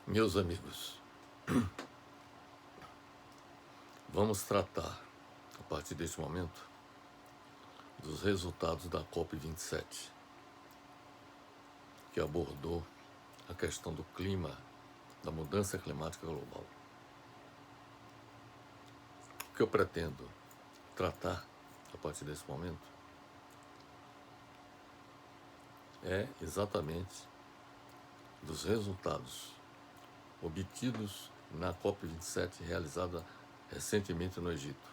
Meus amigos, vamos tratar, a partir deste momento, dos resultados da COP27, que abordou a questão do clima, da mudança climática global. O que eu pretendo tratar, a partir desse momento, é exatamente dos resultados obtidos na COP27 realizada recentemente no Egito.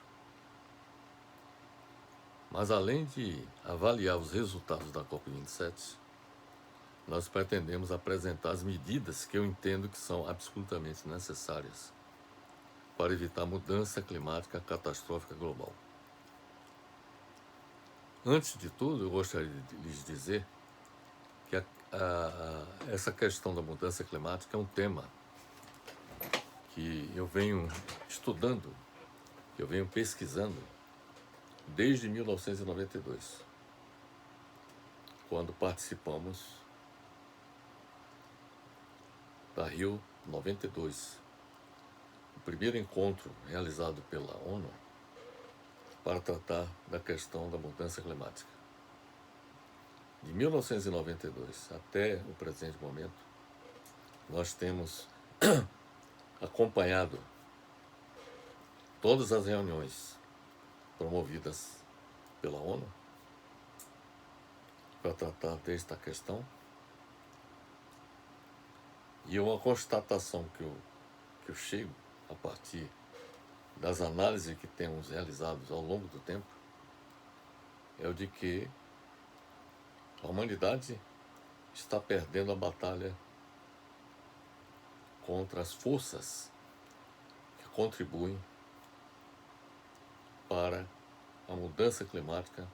Mas além de avaliar os resultados da COP27, nós pretendemos apresentar as medidas que eu entendo que são absolutamente necessárias para evitar a mudança climática catastrófica global. Antes de tudo, eu gostaria de lhes dizer que essa questão da mudança climática é um tema que eu venho estudando, que eu venho pesquisando desde 1992, quando participamos da Rio 92, o primeiro encontro realizado pela ONU para tratar da questão da mudança climática. De 1992 até o presente momento, nós temos acompanhado todas as reuniões promovidas pela ONU para tratar desta questão. E uma constatação que eu chego a partir das análises que temos realizados ao longo do tempo é o de que a humanidade está perdendo a batalha contra as forças que contribuem para a mudança climática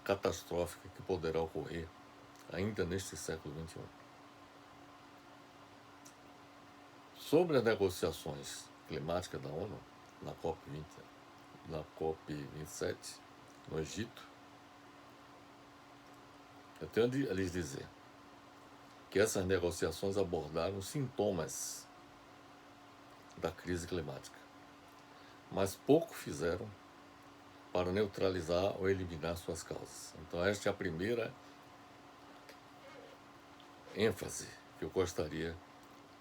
catastrófica que poderá ocorrer ainda neste século XXI. Sobre as negociações climáticas da ONU, na COP27, no Egito, eu tenho a lhes dizer que essas negociações abordaram sintomas da crise climática, mas pouco fizeram para neutralizar ou eliminar suas causas. Então esta é a primeira ênfase que eu gostaria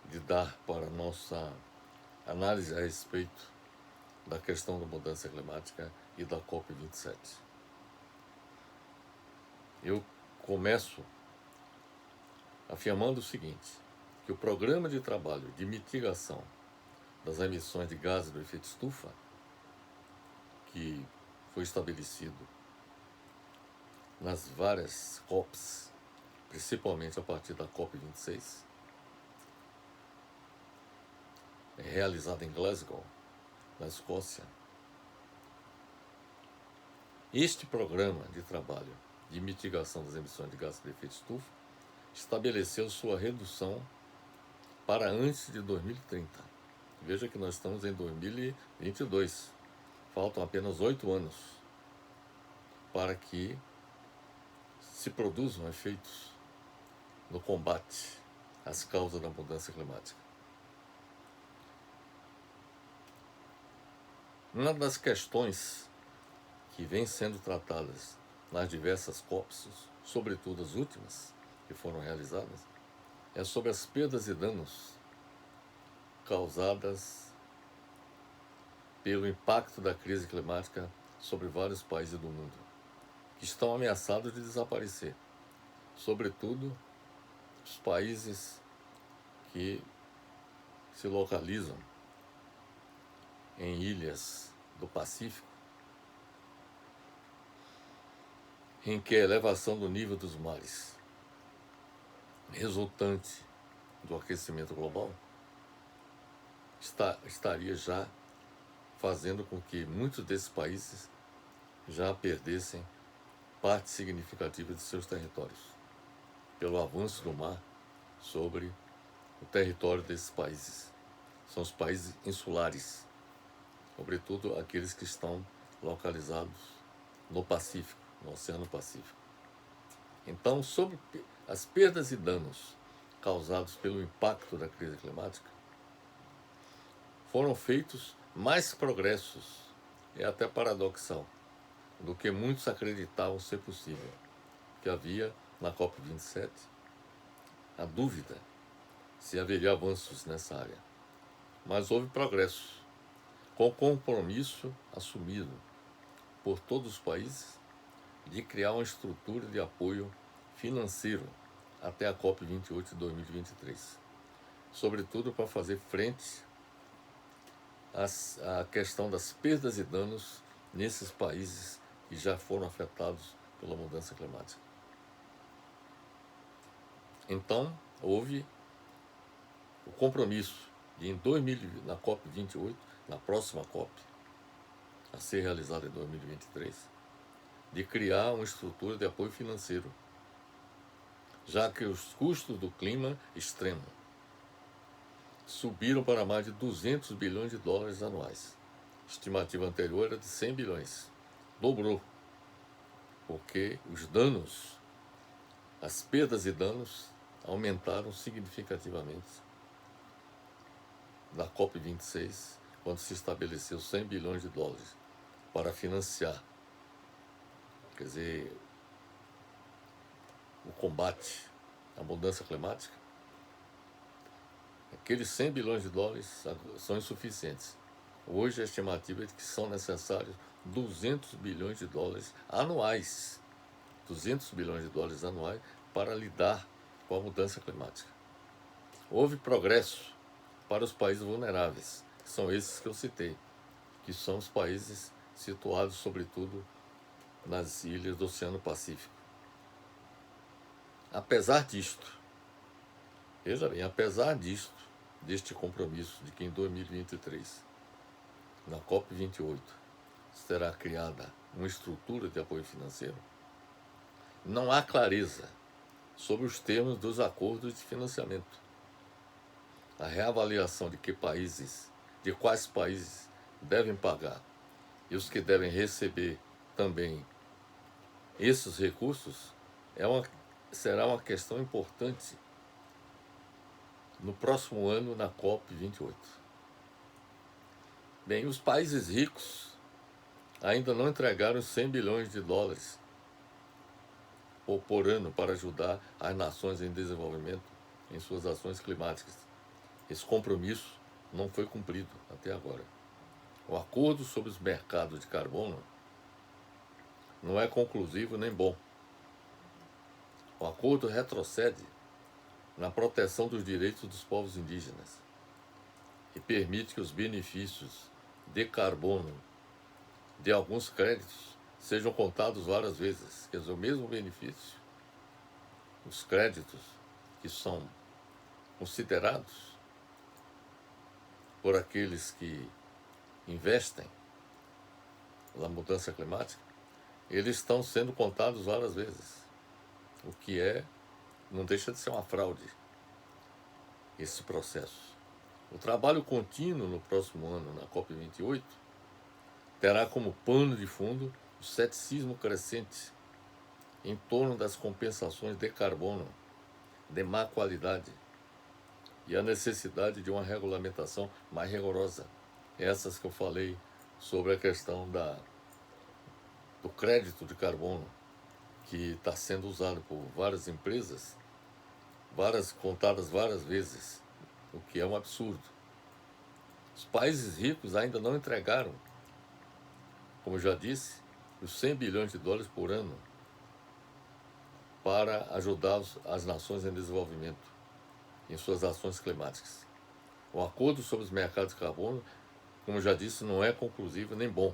de dar para a nossa análise a respeito da questão da mudança climática e da COP27. Eu começo afirmando o seguinte, que o programa de trabalho de mitigação das emissões de gases do efeito estufa, que foi estabelecido nas várias COPs, principalmente a partir da COP26, realizada em Glasgow, na Escócia. Este programa de trabalho de mitigação das emissões de gases de efeito estufa estabeleceu sua redução para antes de 2030. Veja que nós estamos em 2022. Faltam apenas 8 anos para que se produzam efeitos no combate às causas da mudança climática. Uma das questões que vem sendo tratadas nas diversas COPs, sobretudo as últimas que foram realizadas, é sobre as perdas e danos causadas pelo impacto da crise climática sobre vários países do mundo, que estão ameaçados de desaparecer, sobretudo os países que se localizam em ilhas do Pacífico, em que a elevação do nível dos mares resultante do aquecimento global estaria já fazendo com que muitos desses países já perdessem parte significativa de seus territórios, pelo avanço do mar sobre o território desses países. São os países insulares, sobretudo aqueles que estão localizados no Pacífico, no Oceano Pacífico. Então, sobre as perdas e danos causados pelo impacto da crise climática, foram feitos mais progressos, é até paradoxal, do que muitos acreditavam ser possível. Que havia, na COP27, a dúvida se haveria avanços nessa área. Mas houve progresso, com compromisso assumido por todos os países de criar uma estrutura de apoio financeiro até a COP28 de 2023. Sobretudo para fazer frente à questão das perdas e danos nesses países que já foram afetados pela mudança climática. Então, houve o compromisso de, na COP28, na próxima COP, a ser realizada em 2023, de criar uma estrutura de apoio financeiro, já que os custos do clima extremo subiram para mais de 200 bilhões de dólares anuais. A estimativa anterior era de 100 bilhões. Dobrou, porque os danos, as perdas e danos aumentaram significativamente na COP26, quando se estabeleceu 100 bilhões de dólares para financiar, quer dizer, o combate à mudança climática. Aqueles 100 bilhões de dólares são insuficientes. Hoje a estimativa é de que são necessários 200 bilhões de dólares anuais. 200 bilhões de dólares anuais para lidar com a mudança climática. Houve progresso para os países vulneráveis, que são esses que eu citei, que são os países situados, sobretudo, nas ilhas do Oceano Pacífico. Apesar disto, veja bem, apesar disto, deste compromisso de que em 2023, na COP28, será criada uma estrutura de apoio financeiro, não há clareza sobre os termos dos acordos de financiamento. A reavaliação de quais países devem pagar e os que devem receber também esses recursos será uma questão importante no próximo ano na COP28. Bem, os países ricos ainda não entregaram 100 bilhões de dólares por ano para ajudar as nações em desenvolvimento em suas ações climáticas. Esse compromisso não foi cumprido até agora. O acordo sobre os mercados de carbono não é conclusivo nem bom. O acordo retrocede na proteção dos direitos dos povos indígenas e permite que os benefícios de carbono de alguns créditos sejam contados várias vezes. Quer dizer, o mesmo benefício, os créditos que são considerados por aqueles que investem na mudança climática, eles estão sendo contados várias vezes, o que não deixa de ser uma fraude, esse processo. O trabalho contínuo no próximo ano, na COP28, terá como pano de fundo o ceticismo crescente em torno das compensações de carbono de má qualidade e a necessidade de uma regulamentação mais rigorosa. Essas que eu falei sobre a questão do crédito de carbono, que está sendo usado por várias empresas, contadas várias vezes, o que é um absurdo. Os países ricos ainda não entregaram, como já disse, os 100 bilhões de dólares por ano para ajudar as nações em desenvolvimento em suas ações climáticas. O acordo sobre os mercados de carbono, como já disse, não é conclusivo nem bom.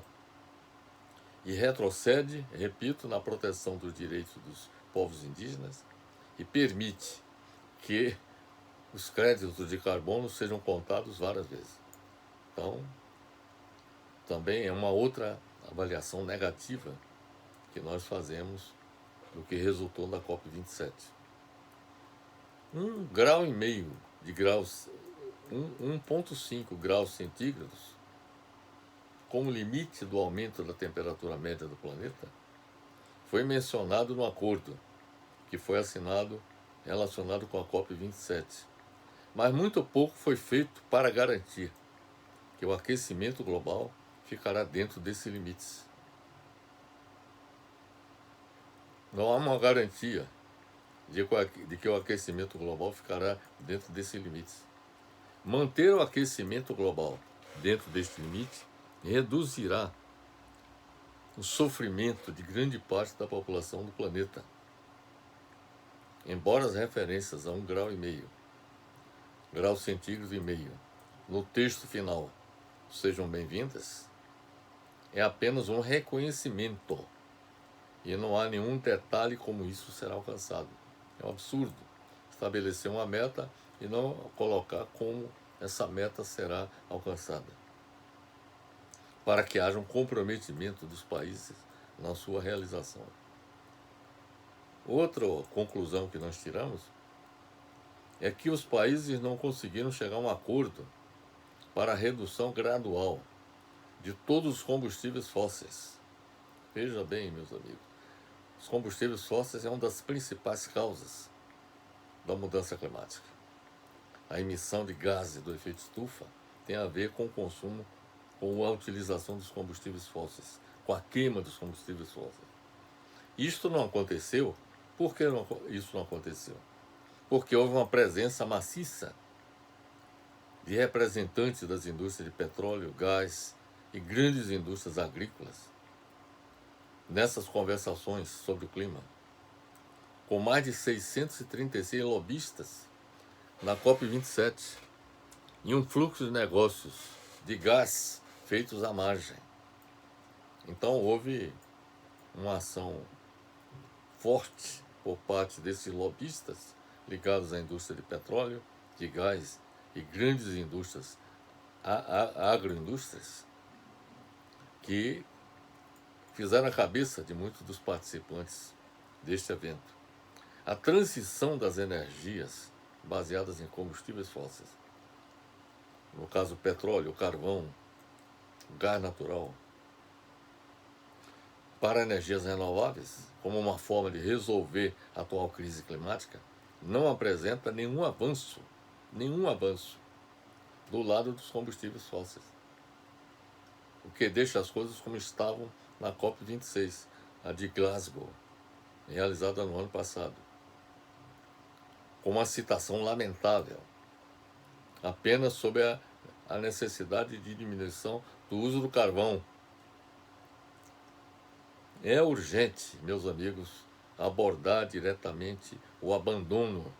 E retrocede, repito, na proteção dos direitos dos povos indígenas e permite que os créditos de carbono sejam contados várias vezes. Então, também é uma outra avaliação negativa que nós fazemos do que resultou da COP27. 1,5 grau de graus, 1,5 graus centígrados, como limite do aumento da temperatura média do planeta, foi mencionado no acordo que foi assinado relacionado com a COP27. Mas muito pouco foi feito para garantir que o aquecimento global ficará dentro desses limites. Não há uma garantia de que o aquecimento global ficará dentro desses limites. Manter o aquecimento global dentro deste limite reduzirá o sofrimento de grande parte da população do planeta. Embora as referências a 1,5 graus centígrados e meio no texto final sejam bem-vindas, é apenas um reconhecimento e não há nenhum detalhe como isso será alcançado. É um absurdo estabelecer uma meta e não colocar como essa meta será alcançada, para que haja um comprometimento dos países na sua realização. Outra conclusão que nós tiramos é que os países não conseguiram chegar a um acordo para a redução gradual de todos os combustíveis fósseis. Veja bem, meus amigos, os combustíveis fósseis é uma das principais causas da mudança climática. A emissão de gases do efeito estufa tem a ver com o consumo, com a utilização dos combustíveis fósseis, com a queima dos combustíveis fósseis. Isto não aconteceu. Por que isso não aconteceu? Porque houve uma presença maciça de representantes das indústrias de petróleo, gás e grandes indústrias agrícolas nessas conversações sobre o clima, com mais de 636 lobistas na COP27 e um fluxo de negócios de gás feitos à margem. Então houve uma ação forte por parte desses lobistas ligados à indústria de petróleo, de gás e grandes indústrias, agroindústrias, que fizeram a cabeça de muitos dos participantes deste evento. A transição das energias baseadas em combustíveis fósseis, no caso o petróleo, o carvão, o gás natural, para energias renováveis, como uma forma de resolver a atual crise climática, não apresenta nenhum avanço do lado dos combustíveis fósseis. O que deixa as coisas como estavam na COP26, a de Glasgow, realizada no ano passado, com uma citação lamentável, apenas sobre a necessidade de diminuição do uso do carvão. É urgente, meus amigos, abordar diretamente o abandono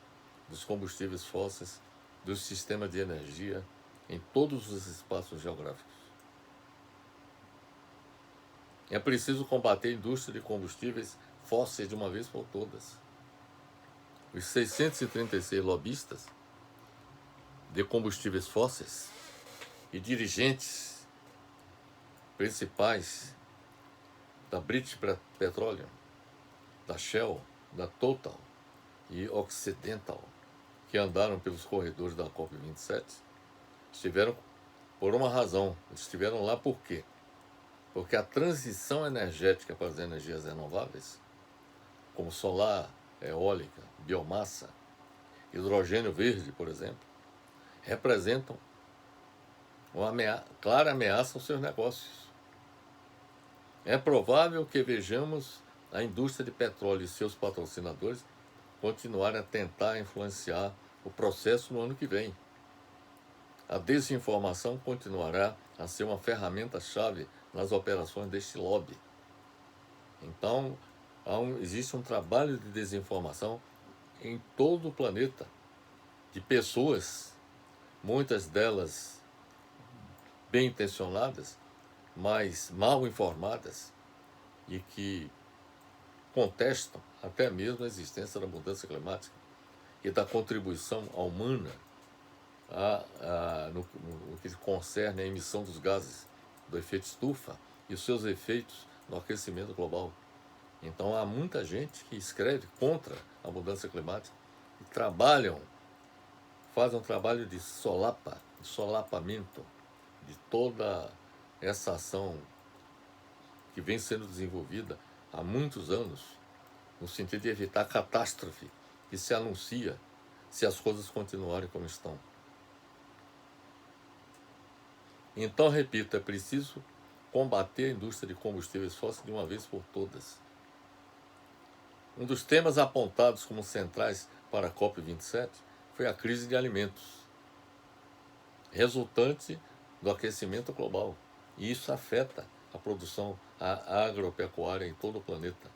dos combustíveis fósseis do sistema de energia em todos os espaços geográficos. É preciso combater a indústria de combustíveis fósseis de uma vez por todas. Os 636 lobistas de combustíveis fósseis e dirigentes principais da British Petroleum, da Shell, da Total e Occidental, que andaram pelos corredores da COP27, estiveram por uma razão. Eles estiveram lá por quê? Porque a transição energética para as energias renováveis, como solar, eólica, biomassa, hidrogênio verde, por exemplo, representam uma clara ameaça aos seus negócios. É provável que vejamos a indústria de petróleo e seus patrocinadores continuarem a tentar influenciar o processo no ano que vem. A desinformação continuará a ser uma ferramenta-chave nas operações deste lobby. Então, existe um trabalho de desinformação em todo o planeta, de pessoas, muitas delas bem intencionadas, mas mal informadas e que contestam até mesmo a existência da mudança climática e da contribuição humana no que concerne à emissão dos gases do efeito estufa e os seus efeitos no aquecimento global. Então há muita gente que escreve contra a mudança climática e fazem um trabalho de solapamento de toda essa ação que vem sendo desenvolvida há muitos anos, no sentido de evitar a catástrofe que se anuncia se as coisas continuarem como estão. Então, repito, é preciso combater a indústria de combustíveis fósseis de uma vez por todas. Um dos temas apontados como centrais para a COP27 foi a crise de alimentos, resultante do aquecimento global. E isso afeta a produção agropecuária em todo o planeta.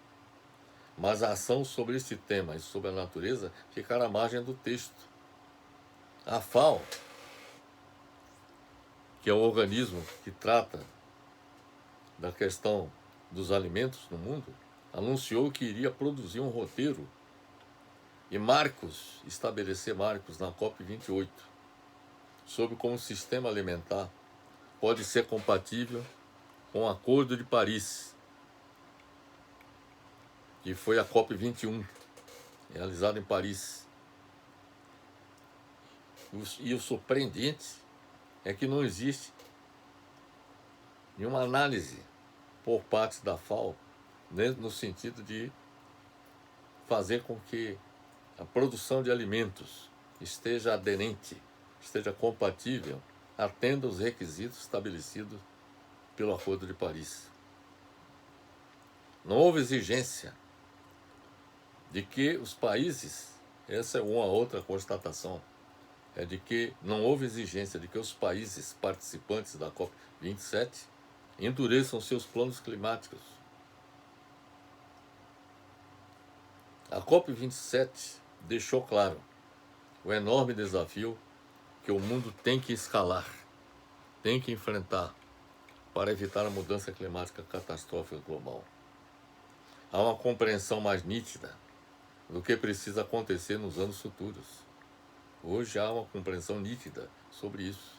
Mas a ação sobre este tema e sobre a natureza ficará à margem do texto. A FAO, que é o organismo que trata da questão dos alimentos no mundo, anunciou que iria produzir um roteiro e estabelecer marcos na COP28, sobre como o sistema alimentar pode ser compatível com o Acordo de Paris, que foi a COP21, realizada em Paris. E o surpreendente é que não existe nenhuma análise por parte da FAO, né, no sentido de fazer com que a produção de alimentos esteja aderente, esteja compatível, atenda os requisitos estabelecidos pelo Acordo de Paris. Não houve exigência de que os países, essa é uma outra constatação, é de que não houve exigência de que os países participantes da COP27 endureçam seus planos climáticos. A COP27 deixou claro o enorme desafio que o mundo tem que escalar, tem que enfrentar para evitar a mudança climática catastrófica global. Há uma compreensão mais nítida do que precisa acontecer nos anos futuros. Hoje há uma compreensão nítida sobre isso.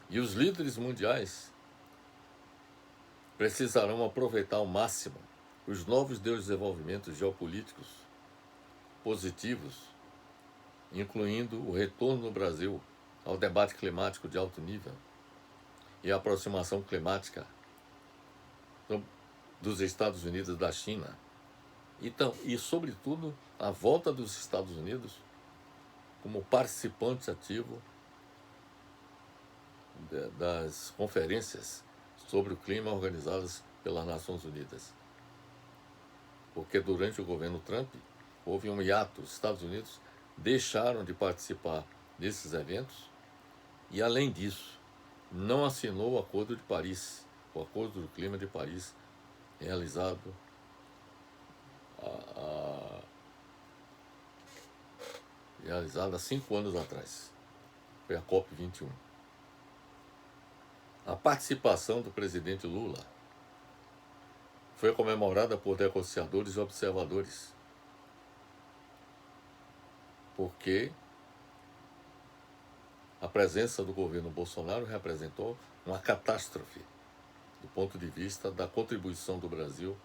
E os líderes mundiais precisarão aproveitar ao máximo os novos desenvolvimentos geopolíticos positivos, incluindo o retorno no Brasil ao debate climático de alto nível e a aproximação climática dos Estados Unidos e da China. Então, e, sobretudo, a volta dos Estados Unidos como participante ativo das conferências sobre o clima organizadas pelas Nações Unidas. Porque durante o governo Trump houve um hiato. Os Estados Unidos deixaram de participar desses eventos e, além disso, não assinou o Acordo de Paris, o Acordo do Clima de Paris, realizado há 5 anos atrás. Foi a COP21. A participação do presidente Lula foi comemorada por negociadores e observadores, porque a presença do governo Bolsonaro representou uma catástrofe do ponto de vista da contribuição do Brasil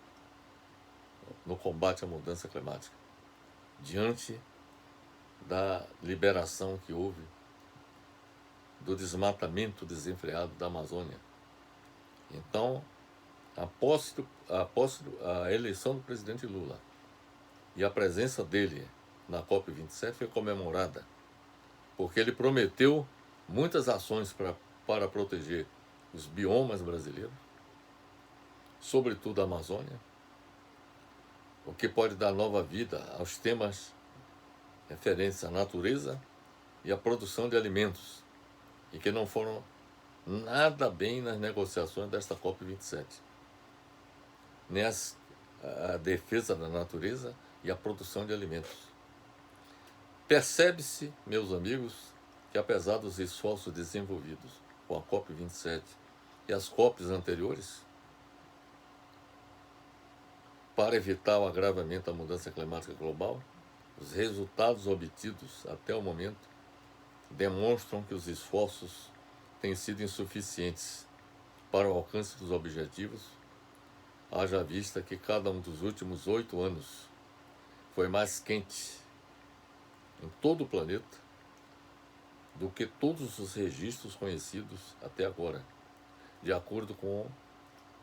no combate à mudança climática, diante da liberação que houve do desmatamento desenfreado da Amazônia. Então, após a eleição do presidente Lula e a presença dele na COP27 foi comemorada, porque ele prometeu muitas ações para proteger os biomas brasileiros, sobretudo a Amazônia, o que pode dar nova vida aos temas referentes à natureza e à produção de alimentos, e que não foram nada bem nas negociações desta COP27. Nem a defesa da natureza e a produção de alimentos. Percebe-se, meus amigos, que apesar dos esforços desenvolvidos com a COP27 e as COPs anteriores, para evitar o agravamento da mudança climática global, os resultados obtidos até o momento demonstram que os esforços têm sido insuficientes para o alcance dos objetivos, haja vista que cada um dos últimos 8 anos foi mais quente em todo o planeta do que todos os registros conhecidos até agora, de acordo com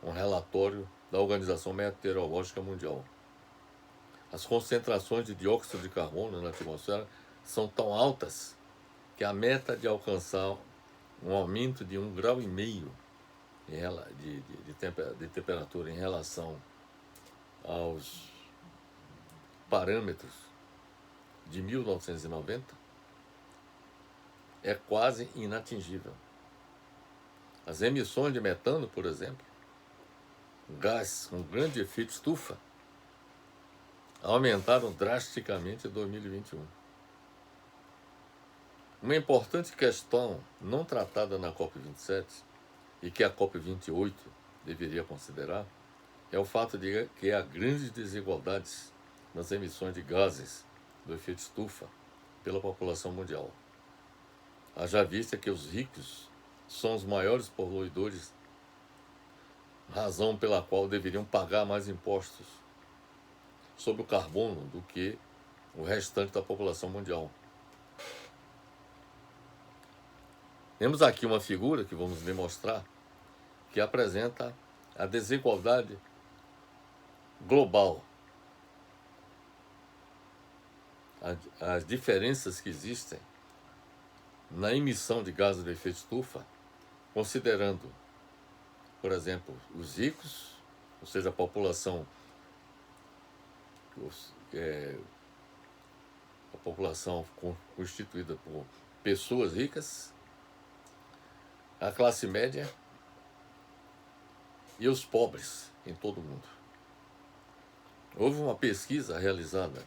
um relatório da Organização Meteorológica Mundial. as concentrações de dióxido de carbono na atmosfera são tão altas que a meta de alcançar um aumento de 1,5 grau de temperatura em relação aos parâmetros de 1990 é quase inatingível. As emissões de metano, por exemplo, um gás com grande efeito estufa, aumentaram drasticamente em 2021. Uma importante questão não tratada na COP27 e que a COP28 deveria considerar é o fato de que há grandes desigualdades nas emissões de gases do efeito estufa pela população mundial. Haja vista que os ricos são os maiores poluidores, razão pela qual deveriam pagar mais impostos sobre o carbono do que o restante da população mundial. Temos aqui uma figura que vamos lhe mostrar que apresenta a desigualdade global, as diferenças que existem na emissão de gases de efeito estufa, considerando, por exemplo, os ricos, ou seja, a população constituída por pessoas ricas, a classe média e os pobres em todo o mundo. Houve uma pesquisa realizada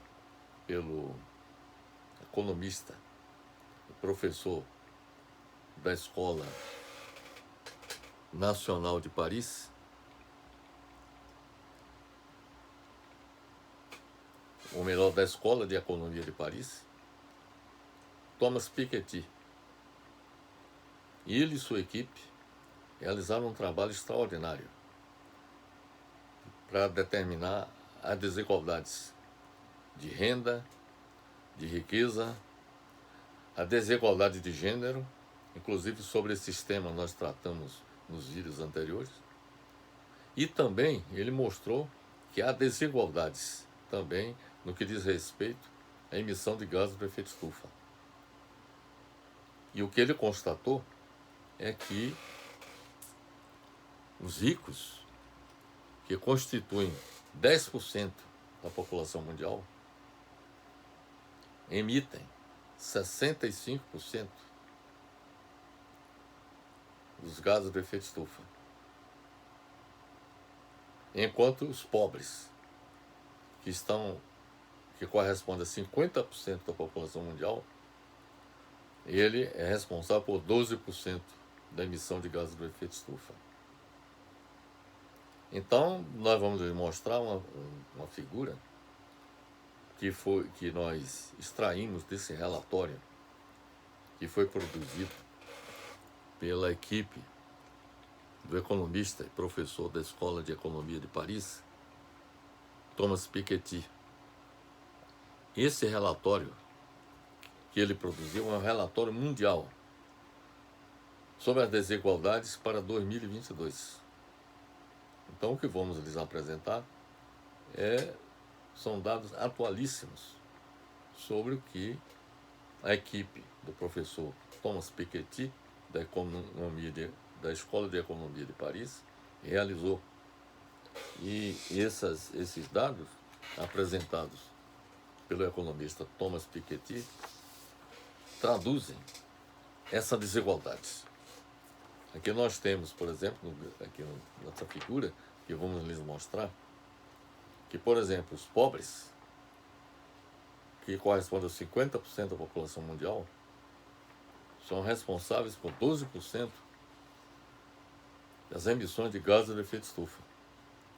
pelo economista e professor da Escola Nacional de Paris, ou melhor, da Escola de Economia de Paris, Thomas Piketty. Ele e sua equipe realizaram um trabalho extraordinário para determinar as desigualdades de renda, de riqueza, a desigualdade de gênero, inclusive sobre esse tema nós tratamos nos vídeos anteriores, e também ele mostrou que há desigualdades também no que diz respeito à emissão de gases de efeito estufa. E o que ele constatou é que os ricos, que constituem 10% da população mundial, emitem 65% dos gases de efeito estufa, enquanto os pobres, que corresponde a 50% da população mundial, ele é responsável por 12% da emissão de gases de efeito estufa. Então, nós vamos mostrar uma figura que nós extraímos desse relatório que foi produzido pela equipe do economista e professor da Escola de Economia de Paris, Thomas Piketty. Esse relatório que ele produziu é um relatório mundial sobre as desigualdades para 2022. Então, o que vamos lhes apresentar são dados atualíssimos sobre o que a equipe do professor Thomas Piketty, da Escola de Economia de Paris, realizou. E esses dados apresentados pelo economista Thomas Piketty traduzem essa desigualdade. Aqui nós temos, por exemplo, aqui nessa figura que vamos lhes mostrar, que, por exemplo, os pobres, que correspondem a 50% da população mundial, são responsáveis por 12% das emissões de gases de efeito estufa.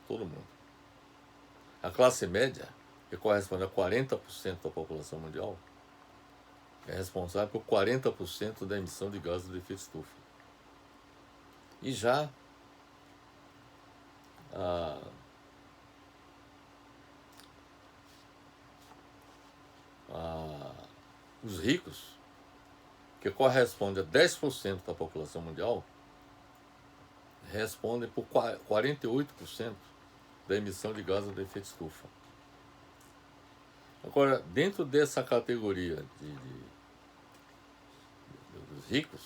Todo mundo. A classe média, que corresponde a 40% da população mundial, é responsável por 40% da emissão de gases de efeito estufa. E já os ricos, que correspondem a 10% da população mundial, respondem por 48% da emissão de gases de efeito estufa. Agora, dentro dessa categoria dos ricos,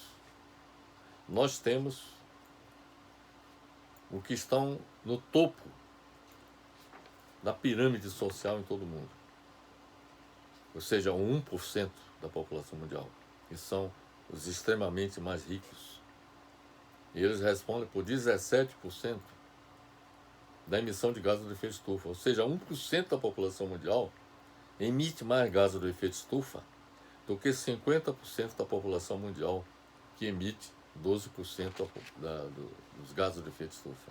nós temos os que estão no topo da pirâmide social em todo o mundo. Ou seja, o 1% da população mundial, que são os extremamente mais ricos. E eles respondem por 17% da emissão de gases do efeito estufa. Ou seja, 1% da população mundial emite mais gases do efeito estufa do que 50% da população mundial, que emite 12% dos gases do efeito estufa.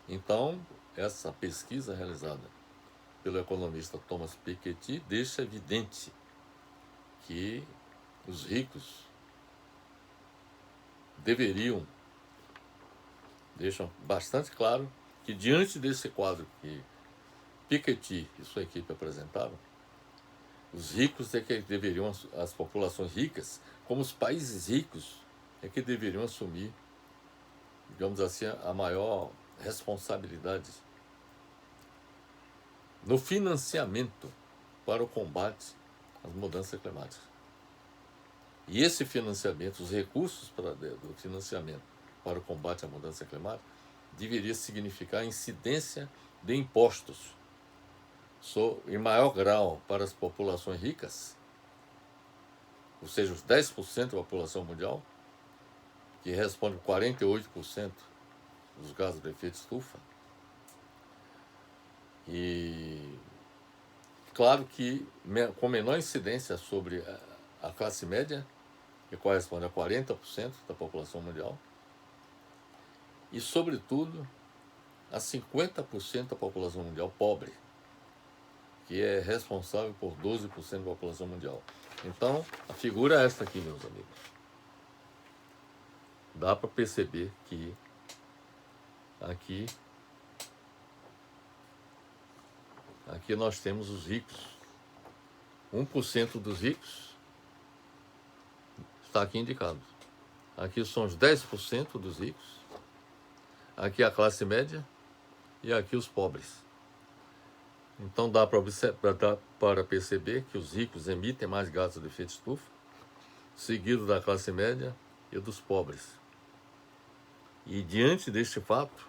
Então, essa pesquisa realizada pelo economista Thomas Piketty deixa evidente que os ricos deixam bastante claro que diante desse quadro que Piketty e sua equipe apresentaram, os ricos é que deveriam, as populações ricas, como os países ricos, é que deveriam assumir, digamos assim, a maior responsabilidade no financiamento para o combate às mudanças climáticas. E esse financiamento, os recursos do financiamento para o combate à mudança climática, deveria significar a incidência de impostos em maior grau para as populações ricas, ou seja, os 10% da população mundial, que responde 48% dos gases de efeito estufa. E claro que com menor incidência sobre a classe média, que corresponde a 40% da população mundial, e sobretudo a 50% da população mundial pobre, que é responsável por 12% da população mundial. Então, a figura é esta aqui, meus amigos. Dá para perceber que aqui nós temos os ricos. 1% dos ricos está aqui indicado. Aqui são os 10% dos ricos. Aqui a classe média e aqui os pobres. Então dá para perceber que os ricos emitem mais gases de efeito estufa, seguido da classe média e dos pobres. E diante deste fato,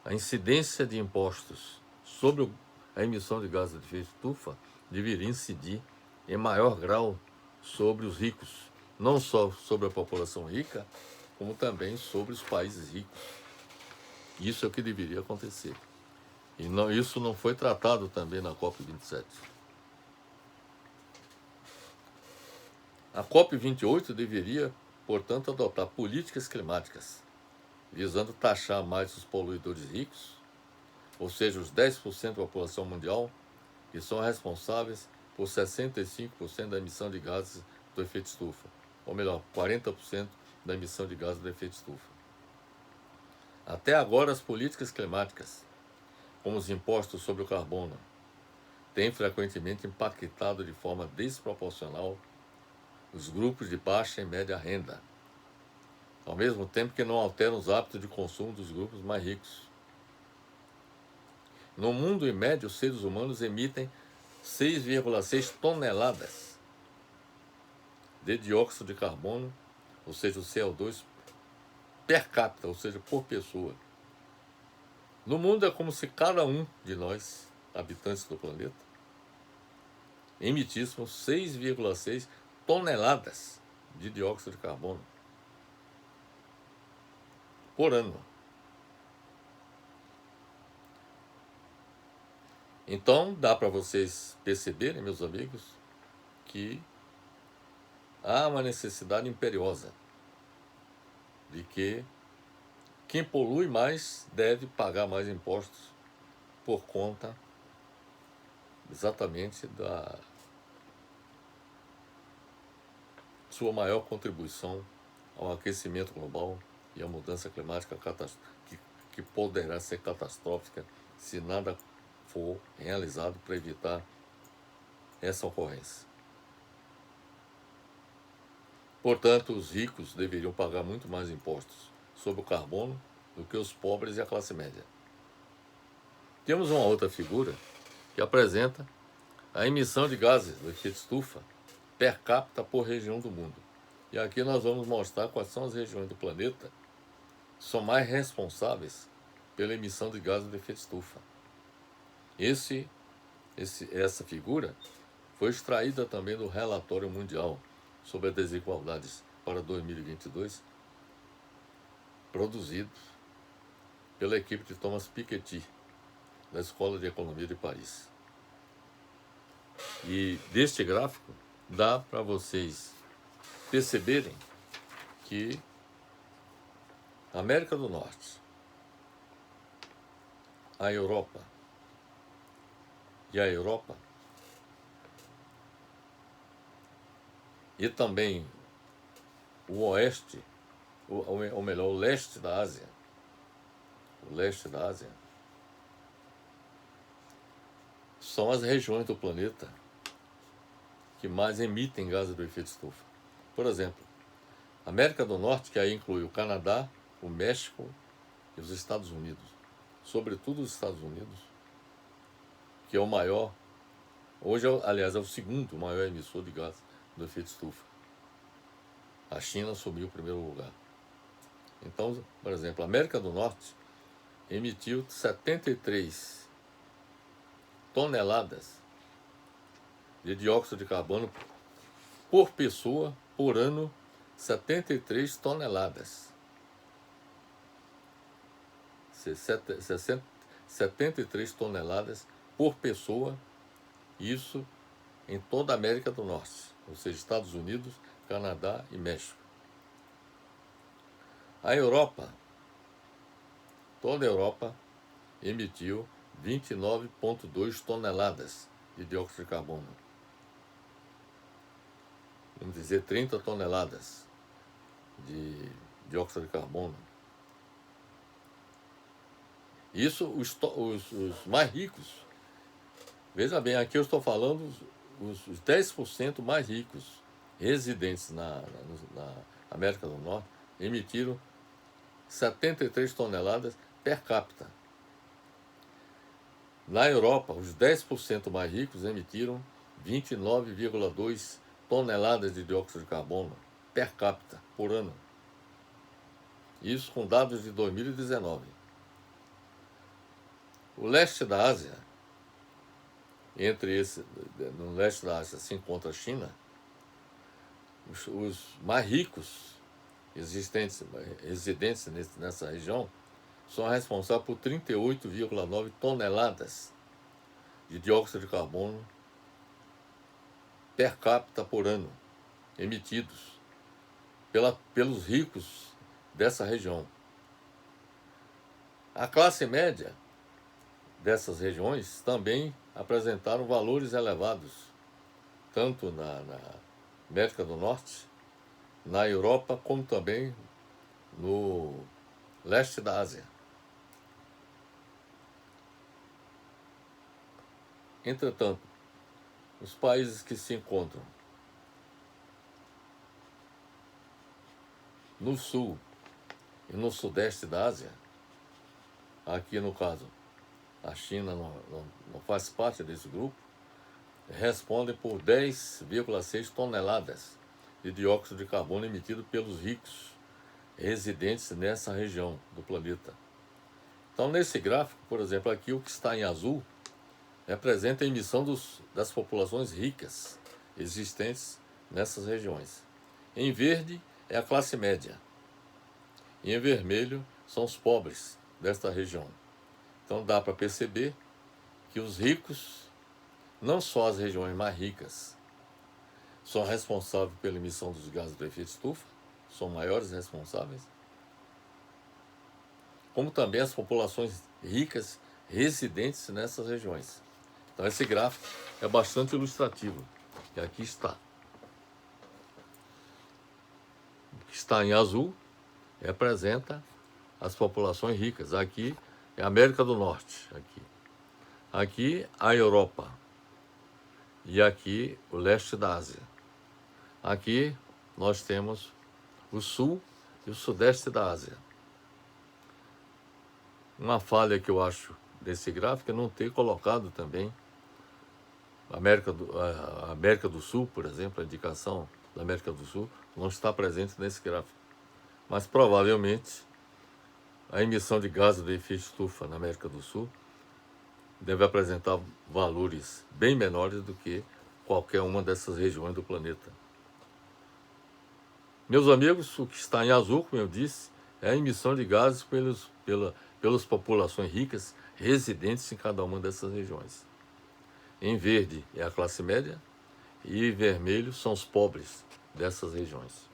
a incidência de impostos sobre a emissão de gases de efeito estufa deveria incidir em maior grau sobre os ricos, não só sobre a população rica, como também sobre os países ricos. Isso é o que deveria acontecer. E isso não foi tratado também na COP27. A COP28 deveria, portanto, adotar políticas climáticas, visando taxar mais os poluidores ricos, ou seja, os 10% da população mundial, que são responsáveis por 65% da emissão de gases do efeito estufa, ou melhor, 40% da emissão de gases do efeito estufa. Até agora, as políticas climáticas, como os impostos sobre o carbono, têm frequentemente impactado de forma desproporcional os grupos de baixa e média renda, ao mesmo tempo que não alteram os hábitos de consumo dos grupos mais ricos. No mundo, em média, os seres humanos emitem 6,6 toneladas de dióxido de carbono, ou seja, o CO2 per capita, ou seja, por pessoa. No mundo é como se cada um de nós, habitantes do planeta, emitíssemos 6,6 toneladas de dióxido de carbono por ano. Então, dá para vocês perceberem, meus amigos, que há uma necessidade imperiosa de que quem polui mais deve pagar mais impostos por conta exatamente da sua maior contribuição ao aquecimento global e à mudança climática que poderá ser catastrófica se nada for realizado para evitar essa ocorrência. Portanto, os ricos deveriam pagar muito mais impostos sobre o carbono do que os pobres e a classe média. Temos uma outra figura que apresenta a emissão de gases do efeito estufa per capita por região do mundo. E aqui nós vamos mostrar quais são as regiões do planeta que são mais responsáveis pela emissão de gases do efeito estufa. Essa figura foi extraída também do relatório mundial sobre as desigualdades para 2022, produzido pela equipe de Thomas Piketty, da Escola de Economia de Paris. E deste gráfico dá para vocês perceberem que a América do Norte, a Europa e também o oeste, ou melhor, o leste da Ásia, são as regiões do planeta que mais emitem gases do efeito estufa. Por exemplo, a América do Norte, que aí inclui o Canadá, o México e os Estados Unidos, sobretudo os Estados Unidos, que é o maior, hoje, aliás, é o segundo maior emissor de gases do efeito estufa. A China assumiu o primeiro lugar. Então, por exemplo, a América do Norte emitiu 73 toneladas de dióxido de carbono por pessoa por ano, 73 toneladas. 73 toneladas por pessoa, isso em toda a América do Norte, ou seja, Estados Unidos, Canadá e México. A Europa, toda a Europa emitiu 29,2 toneladas de dióxido de carbono. Vamos dizer 30 toneladas de dióxido de carbono. Isso os mais ricos. Veja bem, aqui eu estou falando os 10% mais ricos residentes na América do Norte emitiram 73 toneladas per capita. Na Europa, os 10% mais ricos emitiram 29,2 toneladas de dióxido de carbono per capita por ano. Isso com dados de 2019. O leste da Ásia, no leste da Ásia se encontra a China, os mais ricos residentes nessa região são responsáveis por 38,9 toneladas de dióxido de carbono per capita por ano, emitidos pelos ricos dessa região. A classe média dessas regiões também apresentaram valores elevados, tanto na América do Norte, na Europa, como também no leste da Ásia. Entretanto, os países que se encontram no sul e no sudeste da Ásia, aqui no caso a China não faz parte desse grupo, respondem por 10,6 toneladas de dióxido de carbono emitido pelos ricos residentes nessa região do planeta. Então, nesse gráfico, por exemplo, aqui o que está em azul representa a emissão das populações ricas existentes nessas regiões. Em verde é a classe média. E em vermelho são os pobres desta região. Então dá para perceber que os ricos, não só as regiões mais ricas, são responsáveis pela emissão dos gases do efeito estufa, são maiores responsáveis, como também as populações ricas residentes nessas regiões. Então esse gráfico é bastante ilustrativo, e aqui está. O que está em azul representa as populações ricas. Aqui é a América do Norte, aqui a Europa, e aqui o leste da Ásia. Aqui nós temos o sul e o sudeste da Ásia. Uma falha que eu acho desse gráfico é não ter colocado também A América do Sul, por exemplo, a indicação da América do Sul não está presente nesse gráfico. Mas provavelmente a emissão de gases de efeito estufa na América do Sul deve apresentar valores bem menores do que qualquer uma dessas regiões do planeta. Meus amigos, o que está em azul, como eu disse, é a emissão de gases pelas populações ricas residentes em cada uma dessas regiões. Em verde é a classe média e em vermelho são os pobres dessas regiões.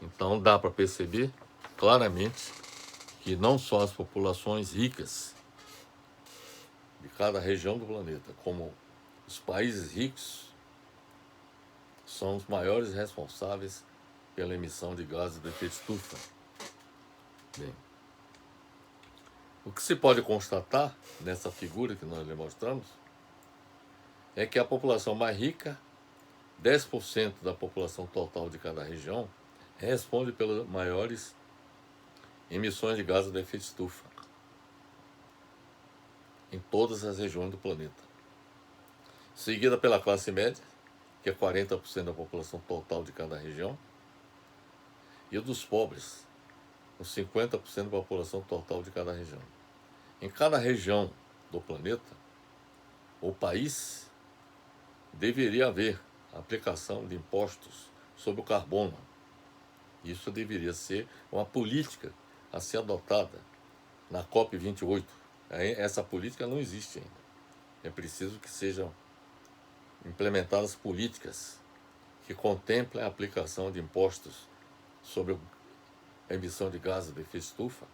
Então dá para perceber claramente que não só as populações ricas de cada região do planeta, como os países ricos, são os maiores responsáveis pela emissão de gases de efeito estufa. Bem, o que se pode constatar nessa figura que nós lhe mostramos é que a população mais rica, 10% da população total de cada região, responde pelas maiores emissões de gases de efeito estufa em todas as regiões do planeta. Seguida pela classe média, que é 40% da população total de cada região, e dos pobres, os 50% da população total de cada região. Em cada região do planeta, o país, deveria haver aplicação de impostos sobre o carbono. Isso deveria ser uma política a ser adotada na COP28. Essa política não existe ainda. É preciso que sejam implementadas políticas que contemplem a aplicação de impostos sobre a emissão de gases de efeito estufa,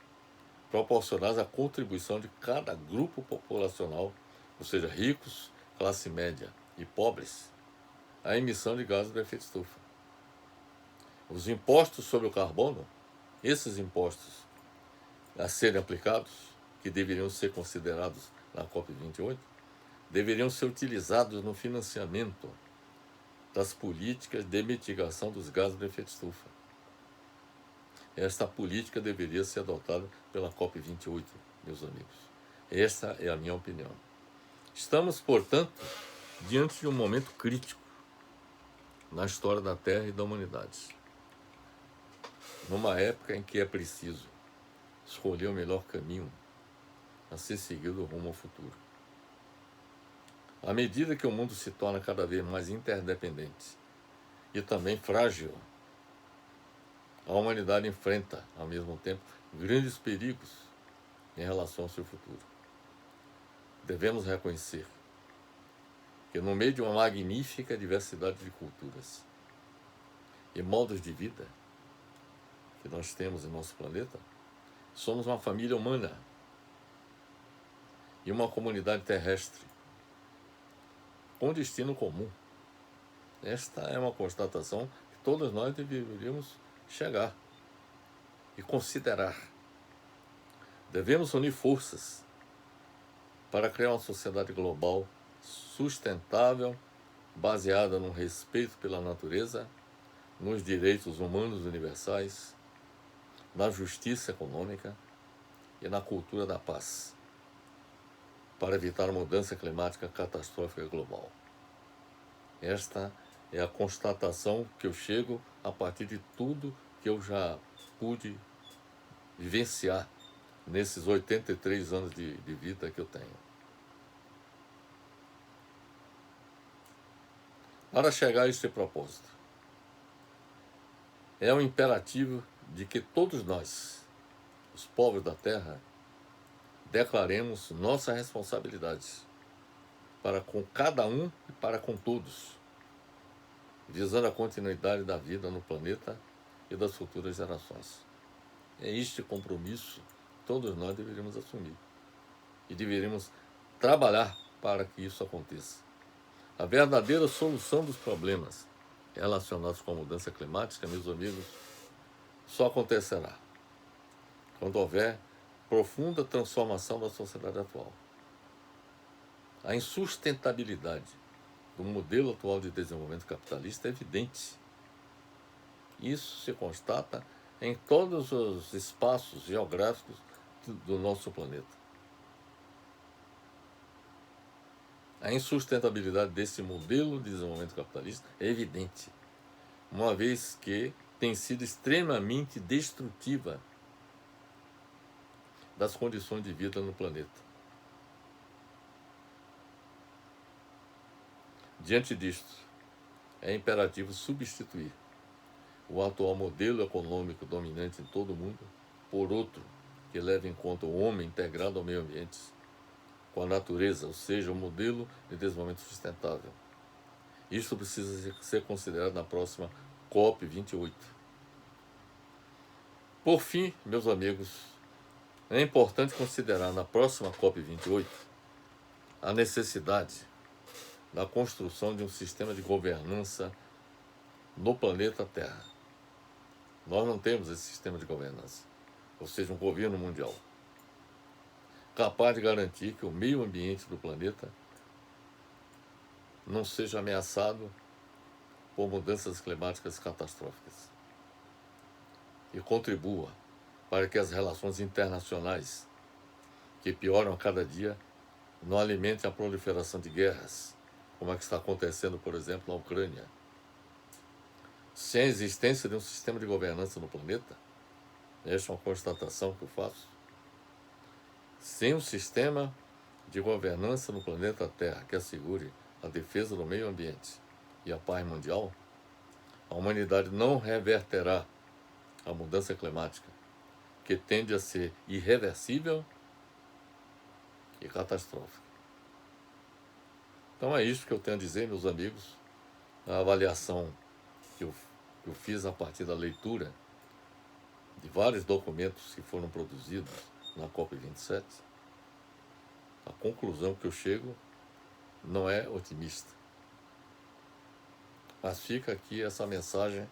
proporcionais à contribuição de cada grupo populacional, ou seja, ricos, classe média e pobres, à emissão de gases de efeito estufa. Os impostos sobre o carbono, esses impostos a serem aplicados, que deveriam ser considerados na COP28, deveriam ser utilizados no financiamento das políticas de mitigação dos gases de efeito estufa. Esta política deveria ser adotada pela COP28, meus amigos. Essa é a minha opinião. Estamos, portanto, diante de um momento crítico na história da Terra e da humanidade. Numa época em que é preciso escolher o melhor caminho a ser seguido rumo ao futuro. À medida que o mundo se torna cada vez mais interdependente e também frágil, a humanidade enfrenta, ao mesmo tempo, grandes perigos em relação ao seu futuro. Devemos reconhecer que, no meio de uma magnífica diversidade de culturas e modos de vida que nós temos em nosso planeta, somos uma família humana e uma comunidade terrestre com destino comum. Esta é uma constatação que todos nós deveríamos chegar e considerar. Devemos unir forças para criar uma sociedade global sustentável, baseada no respeito pela natureza, nos direitos humanos universais, na justiça econômica e na cultura da paz, para evitar a mudança climática catastrófica global. Esta é a constatação que eu chego a partir de tudo que eu já pude vivenciar nesses 83 anos de vida que eu tenho. Para chegar a este propósito, é um imperativo de que todos nós, os povos da Terra, declaremos nossa responsabilidade para com cada um e para com todos, visando a continuidade da vida no planeta e das futuras gerações. É este compromisso que todos nós deveríamos assumir e deveríamos trabalhar para que isso aconteça. A verdadeira solução dos problemas relacionados com a mudança climática, meus amigos, só acontecerá quando houver profunda transformação da sociedade atual. A insustentabilidade do modelo atual de desenvolvimento capitalista é evidente. Isso se constata em todos os espaços geográficos do nosso planeta. A insustentabilidade desse modelo de desenvolvimento capitalista é evidente, uma vez que tem sido extremamente destrutiva das condições de vida no planeta. Diante disto, é imperativo substituir o atual modelo econômico dominante em todo o mundo por outro que leve em conta o homem integrado ao meio ambiente, com a natureza, ou seja, o modelo de desenvolvimento sustentável. Isto precisa ser considerado na próxima COP28. Por fim, meus amigos, é importante considerar na próxima COP28 a necessidade da construção de um sistema de governança no planeta Terra. Nós não temos esse sistema de governança, ou seja, um governo mundial capaz de garantir que o meio ambiente do planeta não seja ameaçado por mudanças climáticas catastróficas e contribua para que as relações internacionais, que pioram a cada dia, não alimentem a proliferação de guerras, como a que está acontecendo, por exemplo, na Ucrânia. Sem a existência de um sistema de governança no planeta, esta é uma constatação que eu faço, sem um sistema de governança no planeta Terra que assegure a defesa do meio ambiente e a paz mundial, a humanidade não reverterá a mudança climática, que tende a ser irreversível e catastrófica. Então é isso que eu tenho a dizer, meus amigos. A avaliação que eu fiz a partir da leitura de vários documentos que foram produzidos na COP27, a conclusão que eu chego não é otimista. Mas fica aqui essa mensagem,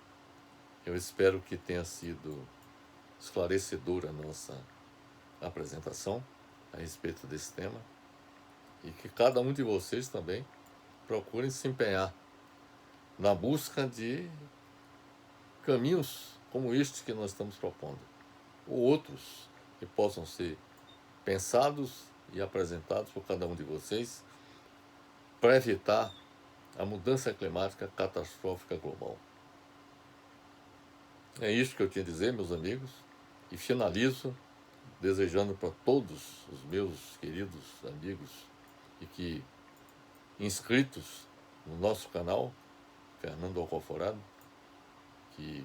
eu espero que tenha sido esclarecedora a nossa apresentação a respeito desse tema e que cada um de vocês também procurem se empenhar na busca de caminhos como este que nós estamos propondo, ou outros que possam ser pensados e apresentados por cada um de vocês para evitar a mudança climática catastrófica global. É isso que eu tinha a dizer, meus amigos, e finalizo desejando para todos os meus queridos amigos e que inscritos no nosso canal, Fernando Alcoforado, que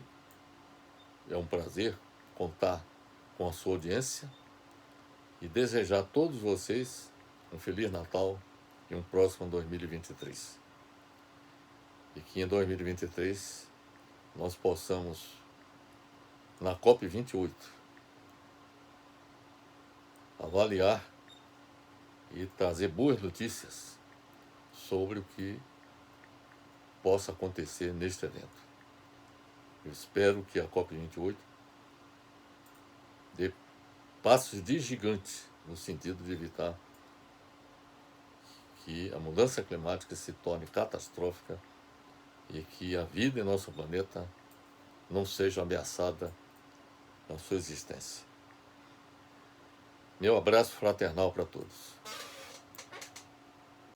é um prazer contar com a sua audiência e desejar a todos vocês um Feliz Natal e um próximo 2023. E que em 2023 nós possamos, na COP28, avaliar e trazer boas notícias sobre o que possa acontecer neste evento. Eu espero que a COP28 dê passos de gigante no sentido de evitar que a mudança climática se torne catastrófica e que a vida em nosso planeta não seja ameaçada na sua existência. Meu abraço fraternal para todos.